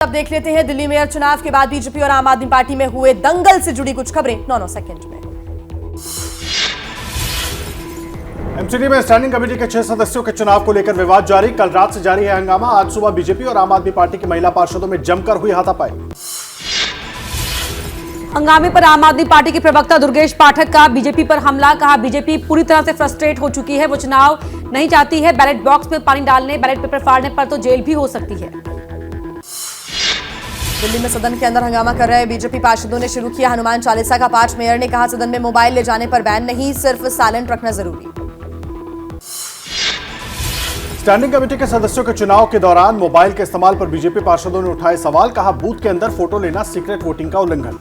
अब देख लेते हैं दिल्ली मेयर चुनाव के बाद बीजेपी और आम आदमी पार्टी में हुए दंगल से जुड़ी कुछ खबरें 9 सेकंड में। एमसीडी में स्टैंडिंग कमेटी के 6 सदस्यों के चुनाव को लेकर विवाद जारी। कल रात से जारी है हंगामा। आज सुबह बीजेपी और आम आदमी पार्टी की महिला पार्षदों में जमकर हुई हाथापाई। हंगामे पर आम आदमी पार्टी के प्रवक्ता दुर्गेश पाठक का बीजेपी पर हमला। कहा बीजेपी पूरी तरह से फ्रस्ट्रेट हो चुकी है, वो चुनाव नहीं चाहती है। बैलेट बॉक्स में पानी डालने, बैलेट पेपर फाड़ने पर तो जेल भी हो सकती है। दिल्ली में सदन के अंदर हंगामा कर रहे बीजेपी पार्षदों ने शुरू किया हनुमान चालीसा का पाठ। मेयर ने कहा सदन में मोबाइल ले जाने पर बैन नहीं, सिर्फ साइलेंट रखना जरूरी। स्टैंडिंग कमेटी के सदस्यों के चुनाव के दौरान मोबाइल के इस्तेमाल पर बीजेपी पार्षदों ने उठाए सवाल। कहा बूथ के अंदर फोटो लेना सीक्रेट वोटिंग का उल्लंघन।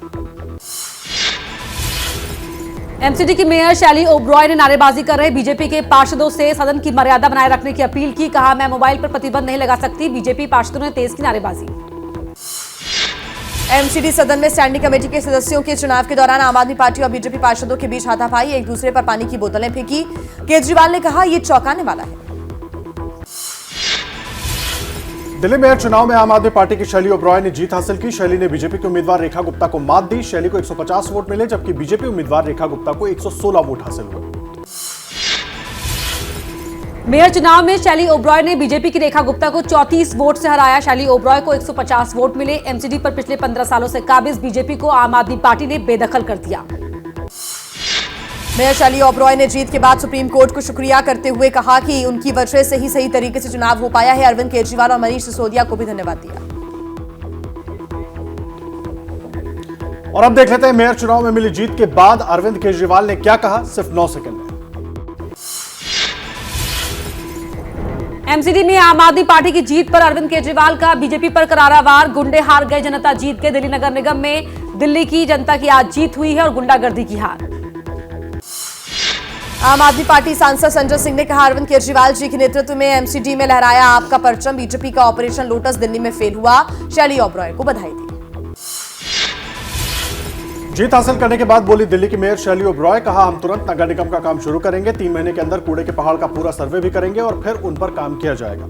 एमसीडी की मेयर शैली ओब्रॉय ने नारेबाजी कर रहे बीजेपी के पार्षदों से सदन की मर्यादा बनाए रखने की अपील की। कहा मैं मोबाइल पर प्रतिबंध नहीं लगा सकती। बीजेपी पार्षदों ने तेज की नारेबाजी। एमसीडी सदन में स्टैंडिंग कमेटी के सदस्यों के चुनाव के दौरान आम आदमी पार्टी और बीजेपी पार्षदों के बीच हाथापाई। एक दूसरे पर पानी की बोतलें फेंकी। केजरीवाल ने कहा यह चौंकाने वाला है। दिल्ली मेयर चुनाव में आम आदमी पार्टी की शैली ओब्रॉय ने जीत हासिल की। शैली ने बीजेपी के उम्मीदवार रेखा गुप्ता को मात दी। शैली को 150 वोट मिले, जबकि बीजेपी उम्मीदवार रेखा गुप्ता को 116 वोट हासिल हुए। मेयर चुनाव में शैली ओब्रॉय ने बीजेपी की रेखा गुप्ता को 34 वोट से हराया। शैली ओब्रॉय को 150 वोट मिले। एमसीडी पर पिछले 15 सालों से काबिज बीजेपी को आम आदमी पार्टी ने बेदखल कर दिया। मेयर शैली ओब्रॉय ने जीत के बाद सुप्रीम कोर्ट को शुक्रिया करते हुए कहा कि उनकी वजह से ही सही तरीके से चुनाव हो पाया है। अरविंद केजरीवाल और मनीष सिसोदिया को भी धन्यवाद दिया। और अब देख लेते हैं मेयर चुनाव में मिली जीत के बाद अरविंद केजरीवाल ने क्या कहा, सिर्फ 9 सेकंड में। एमसीडी में आम आदमी पार्टी की जीत पर अरविंद केजरीवाल का बीजेपी पर करारा वार। गुंडे हार गए, जनता जीत गए। दिल्ली नगर निगम में दिल्ली की जनता की आज जीत हुई है और गुंडागर्दी की हार। आम आदमी पार्टी सांसद संजय सिंह ने कहा अरविंद केजरीवाल जी के नेतृत्व में एमसीडी में लहराया आपका परचम। बीजेपी का ऑपरेशन लोटस दिल्ली में फेल हुआ। शैली ओब्रॉय को बधाई दी। जीत हासिल करने के बाद बोली दिल्ली की मेयर शैली ओब्रॉय। कहा हम तुरंत नगर निगम का काम शुरू करेंगे। 3 महीने के अंदर कूड़े के पहाड़ का पूरा सर्वे भी करेंगे और फिर उन पर काम किया जाएगा।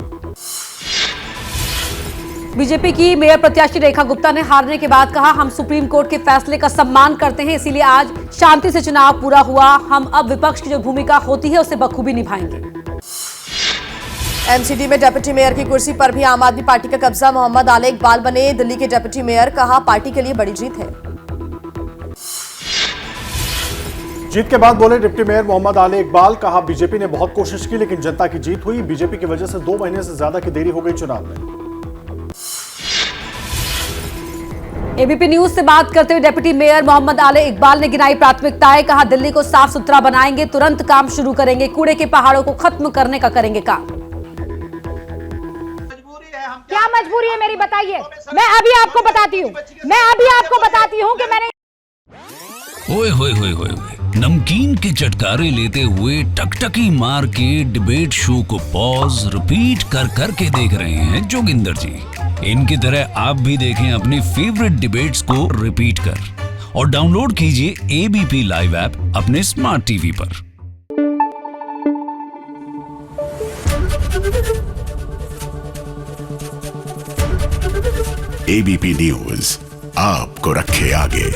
बीजेपी की मेयर प्रत्याशी रेखा गुप्ता ने हारने के बाद कहा हम सुप्रीम कोर्ट के फैसले का सम्मान करते हैं, इसीलिए आज शांति से चुनाव पूरा हुआ। हम अब विपक्ष की जो भूमिका होती है उसे बखूबी निभाएंगे। एमसीडी में डिप्टी मेयर की कुर्सी पर भी आम आदमी पार्टी का कब्जा। मोहम्मद आले इकबाल बने दिल्ली के डिप्टी मेयर। कहा पार्टी के लिए बड़ी जीत है। जीत के बाद बोले डिप्टी मेयर मोहम्मद आले इकबाल। कहा बीजेपी ने बहुत कोशिश की लेकिन जनता की जीत हुई। बीजेपी की वजह से 2 महीने से ज्यादा की देरी हो गई चुनाव में। एबीपी न्यूज से बात करते हुए डिप्टी मेयर मोहम्मद आले इकबाल ने गिनाई प्राथमिकताएं। कहा दिल्ली को साफ सुथरा बनाएंगे, तुरंत काम शुरू करेंगे, कूड़े के पहाड़ों को खत्म करने का करेंगे काम। क्या मजबूरी है मेरी बताइए। मैं अभी आपको बताती हूँ कि मैंने ओए होए होए होए नमकीन के चटकारे लेते हुए टकटकी मार के डिबेट शो को पॉज रिपीट कर कर के देख रहे हैं जोगिंदर जी। इनकी तरह आप भी देखें अपनी फेवरेट डिबेट्स को रिपीट कर और डाउनलोड कीजिए एबीपी लाइव ऐप अपने स्मार्ट टीवी पर। एबीपी न्यूज आपको रखे आगे।